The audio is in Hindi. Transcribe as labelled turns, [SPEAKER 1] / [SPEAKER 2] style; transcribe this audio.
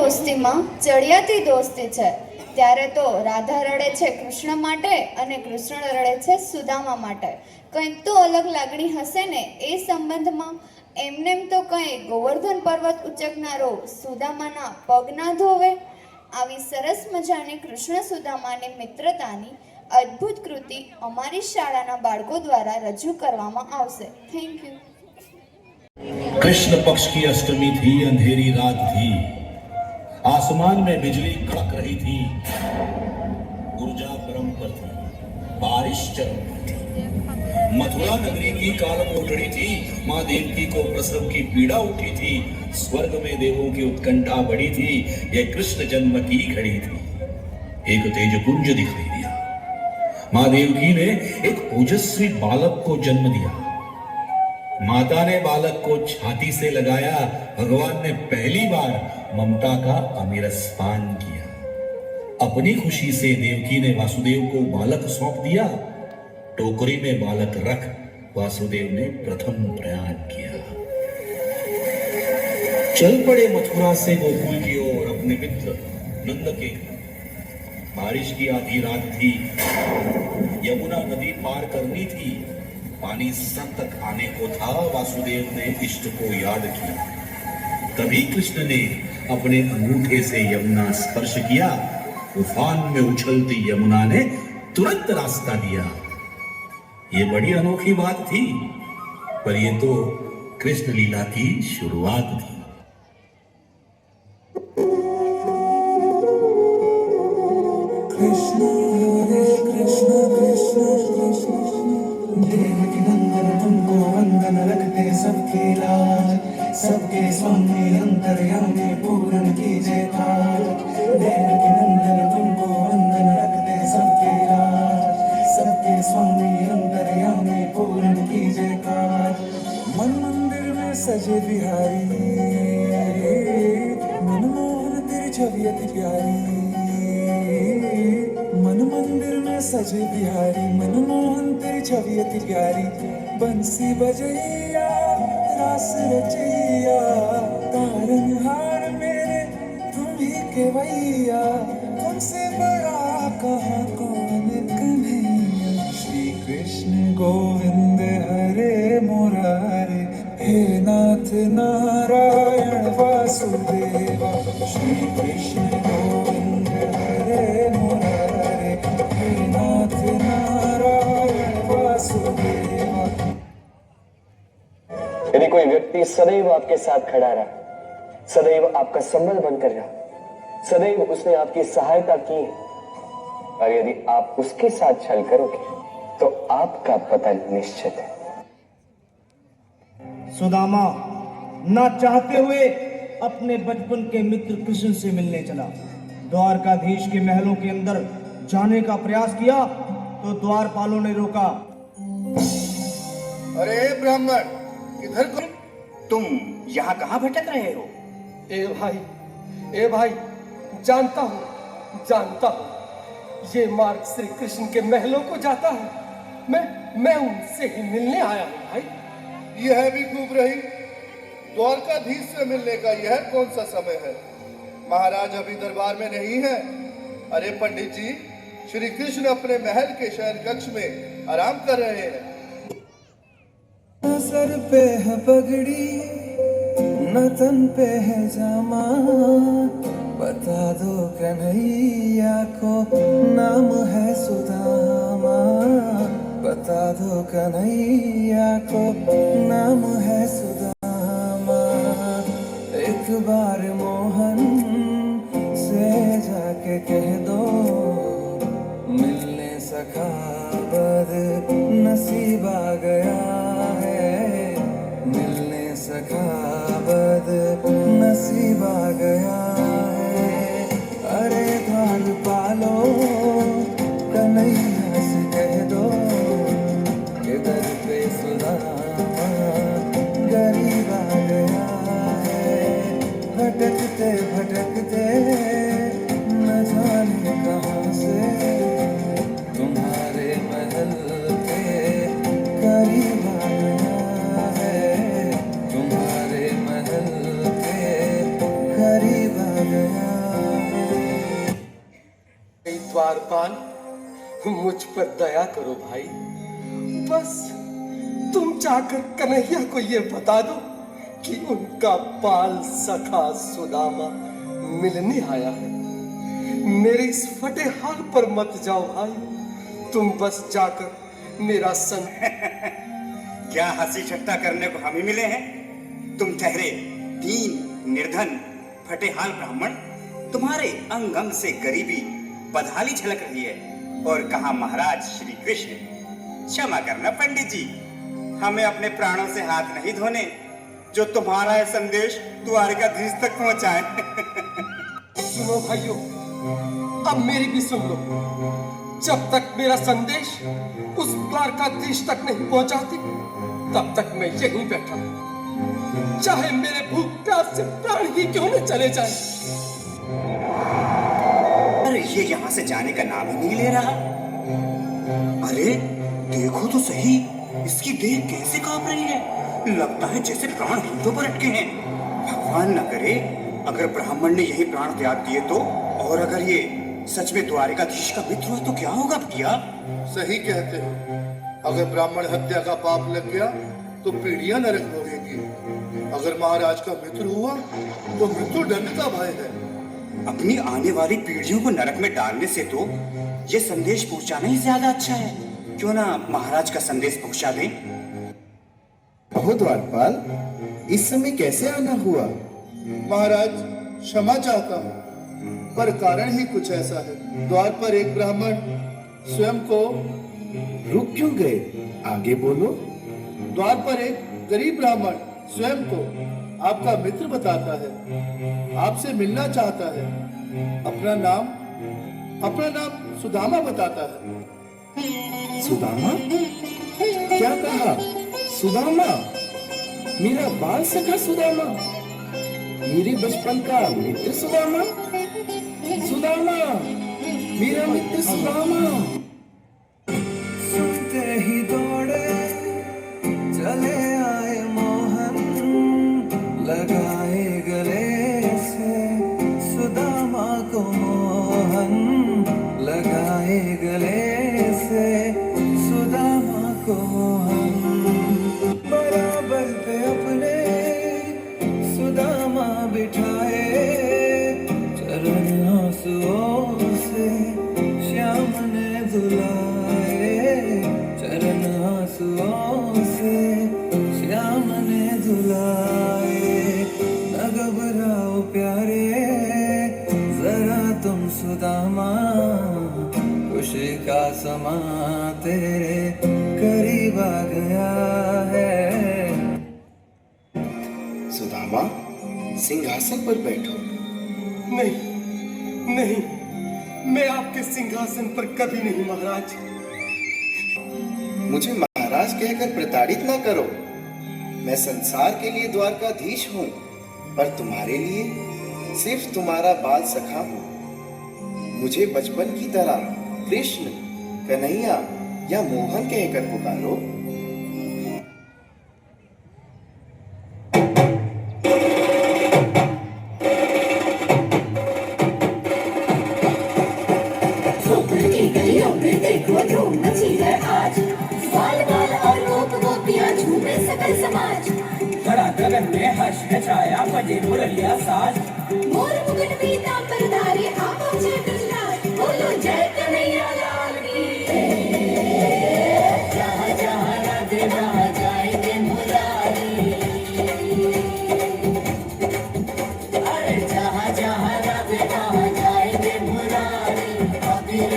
[SPEAKER 1] દોસ્તીમાં ચડિયાતી દોસ્તી છે. ત્યારે તો રાધા રડે છે કૃષ્ણ માટે અને કૃષ્ણ રડે છે સુદામા માટે. કંઈક તો અલગ લાગણી હશે ને એ સંબંધમાં. એમનેમ તો કંઈ ગોવર્ધન પર્વત ઉચકનારો સુદામાના પગ ના ધોવે. આવી સરસ મજાની કૃષ્ણ સુદામાની મિત્રતાની અદ્ભુત કૃતિ અમારી શાળાના બાળકો દ્વારા રજૂ કરવામાં આવશે. Thank you.
[SPEAKER 2] कृष्ण पक्ष की अष्टमी थी, अंधेरी रात थी, आसमान में बिजली कड़क रही थी, ऊर्जा परम पर थी, बारिश चरम पर थी। मथुरा नगरी की काल कोठड़ी थी, माँ देवकी को प्रसव की पीड़ा उठी थी, स्वर्ग में देवों की उत्कंठा बढ़ी थी, यह कृष्ण जन्म की घड़ी थी। एक तेज पुंज दिखाई दिया, माँ देवकी ने एक ओजस्वी बालक को जन्म दिया। माता ने बालक को छाती से लगाया, भगवान ने पहली बार ममता का अमृतपान किया। अपनी खुशी से देवकी ने वासुदेव को बालक सौंप दिया। टोकरी में बालक रख वासुदेव ने प्रथम प्रयाण किया। चल पड़े मथुरा से गोकुल की ओर अपने मित्र नंद के घर। बारिश की आधी रात थी, यमुना नदी पार करनी थी, पानी सर तक आने को था, वासुदेव ने इष्ट को याद किया। तभी कृष्ण ने अपने अंगूठे से यमुना स्पर्श किया। उफान में उछलती यमुना ने तुरंत रास्ता दिया। ये बड़ी अनोखी बात थी, पर ये तो कृष्ण लीला की शुरुआत थी।
[SPEAKER 3] कृष्ण कृष्ण कृष्ण कृष्ण देवकी नंदन तुमको वंदन रखते सबके लाल, सबके स्वामी अंतर्यामी पूर्ण कीजिए काल। देवकी नंदन तुमको वंदन रखते सबके लाल, सबके स्वामी अंतर्यामी पूर्ण कीजिए काल। मन मंदिर में सजे बिहारी, मनमोहन तेरी छवि अति प्यारी। मन मंदिर में सजे बिहारी, मनमोहन तेरी छवि अति प्यारी। बंसी बजैया रास रचैया, तारनहार मेरे तुम ही केवैया। तुमसे बड़ा कहाँ कौन कन्हैया। श्री कृष्ण गोविंद हरे मुरारे, हे नाथ नारायण वासुदेवा। श्री कृष्ण गोविंद हरे मुरारे, हे नाथ नारायण वासुदेवा।
[SPEAKER 4] यदि कोई व्यक्ति सदैव आपके साथ खड़ा रहा, सदैव आपका संबल बनकर रहा, सदैव उसने आपकी सहायता की, और यदि आप उसके साथ छल करोगे तो आपका पतन निश्चित है।
[SPEAKER 5] सुदामा ना चाहते हुए अपने बचपन के मित्र कृष्ण से मिलने चला। द्वारकाधीश के महलों के अंदर जाने का प्रयास किया तो द्वारपालों ने रोका।
[SPEAKER 6] अरे ब्राह्मण, इधर को।
[SPEAKER 7] तुम यहाँ कहाँ भटक रहे हो?
[SPEAKER 6] ए भाई, जानता हूँ ये मार्ग श्री कृष्ण के महलों को जाता है। मैं उनसे ही मिलने आया हूँ भाई। यह भी खूब रही, द्वारकाधीश से मिलने का यह कौन सा समय है? महाराज अभी दरबार में नहीं है। अरे पंडित जी, श्री कृष्ण अपने महल के शयन कक्ष में आराम कर रहे हैं।
[SPEAKER 3] सर पे है पगड़ी, न तन पे है जामा, बता दो कन्हैया को नाम है सुदामा। बता दो कन्हैया को नाम है सुदामा। एक बार मोहन से जाके कह दो, मिलने सखा बद नसीब आ गया है। मिलने सखा बद नसीब आ गया है। अरे द्वार पालो कन्हैया से कह दो, कि दर पे सुदामा गरीब आ गया है। भटकते भटकते न जाने कहाँ से तुम्हारे महल के करीब
[SPEAKER 6] द्वारपाल, मुझ पर दया करो भाई। बस तुम जाकर कन्हैया को ये बता दो कि उनका बाल सखा सुदामा मिलने आया है। मेरे इस फटे हाल पर मत जाओ भाई, तुम बस जाकर मेरा संग।
[SPEAKER 7] क्या हंसी ठट्टा करने को हम ही मिले हैं? तुम ठहरे दीन निर्धन फटेहाल ब्राह्मण, तुम्हारे अंग अंग से गरीबी बदहाली झलक रही है। और कहा महाराज श्री कृष्ण। क्षमा करना पंडित जी, हमें अपने प्राणों से हाथ नहीं धोने जो तुम्हारा यह संदेश द्वारकाधीश तक पहुंचाए।
[SPEAKER 6] सुनो भाइयों, अब मेरी भी सुन लो। जब तक मेरा संदेश उस द्वारकाधीश तक नहीं पहुंचाती, तब तक मैं यहीं बैठा हूं, चाहे मेरे भूख प्यास से प्राण ही क्यों न चले जाए।
[SPEAKER 7] अरे ये यहाँ से जाने का नाम ही नहीं ले रहा। अरे देखो तो सही, इसकी देह कैसे कांप रही है। लगता है जैसे प्राण होठों पर अटके हैं। भगवान न करे अगर ब्राह्मण ने यही प्राण त्याग दिए तो, और अगर ये सच में द्वारकाधीश का मित्र है तो क्या होगा भैया?
[SPEAKER 6] सही कहते हो, अगर ब्राह्मण हत्या का पाप लग गया तो पीढ़ियां नरक भोगेंगी। अगर महाराज का मित्र हुआ तो मृत्यु दंड का भय है।
[SPEAKER 7] अपनी आने वाली पीढ़ियों को नरक में डालने से तो ये संदेश पहुंचाना ही ज्यादा अच्छा है। क्यों ना महाराज का संदेश पहुंचा दें?
[SPEAKER 3] अहो द्वारपाल, इस समय कैसे आना हुआ?
[SPEAKER 6] महाराज क्षमा चाहता हूँ, पर कारण ही कुछ ऐसा है। द्वार पर एक ब्राह्मण स्वयं को
[SPEAKER 3] रुक क्यों गए? आगे बोलो।
[SPEAKER 6] द्वार पर एक गरीब ब्राह्मण स्वयं को आपका मित्र बताता है, आपसे मिलना चाहता है। अपना नाम सुदामा बताता है।
[SPEAKER 3] सुदामा? क्या कहा? सुदामा? मेरा बाल सखा सुदामा? मेरे बचपन का मित्र सुदामा? सुदामा, मेरा मित्र सुदामा। सुनते ही दौड़े चले आए मोहन, लगाए गले से सुदामा को मोहन, लगाए गले से सुदामा को मोहन। बराबर पे अपने सुदामा बिठाए, चरण आंसुओं से श्याम ने धुलाए, चरण आंसुओं से श्याम ने धुलाए। न घबराओ प्यारे जरा तुम सुदामा, खुशी का समा तेरे करीब आ गया है। सुदामा, सिंहासन पर बैठो।
[SPEAKER 6] नहीं, मैं आपके सिंहासन पर कभी नहीं महाराज।
[SPEAKER 3] मुझे महाराज कहकर प्रताड़ित ना करो। मैं संसार के लिए द्वारकाधीश हूँ, पर तुम्हारे लिए सिर्फ तुम्हारा बाल सखा हूँ। मुझे बचपन की तरह कृष्ण, कन्हैया या मोहन कहकर पुकारो।
[SPEAKER 8] गगन में हर्ष है छाया, बजे मुरलिया साज।
[SPEAKER 9] मोर मुकुट पीतांबर धारी, आंखों से कृष्णा, बोलो जय कन्हैया लाल की। जहाँ जहाँ राधे वहाँ जाएंगे मुरारी। अरे जहाँ जहाँ राधे वहाँ जाएंगे मुरारी। अबीर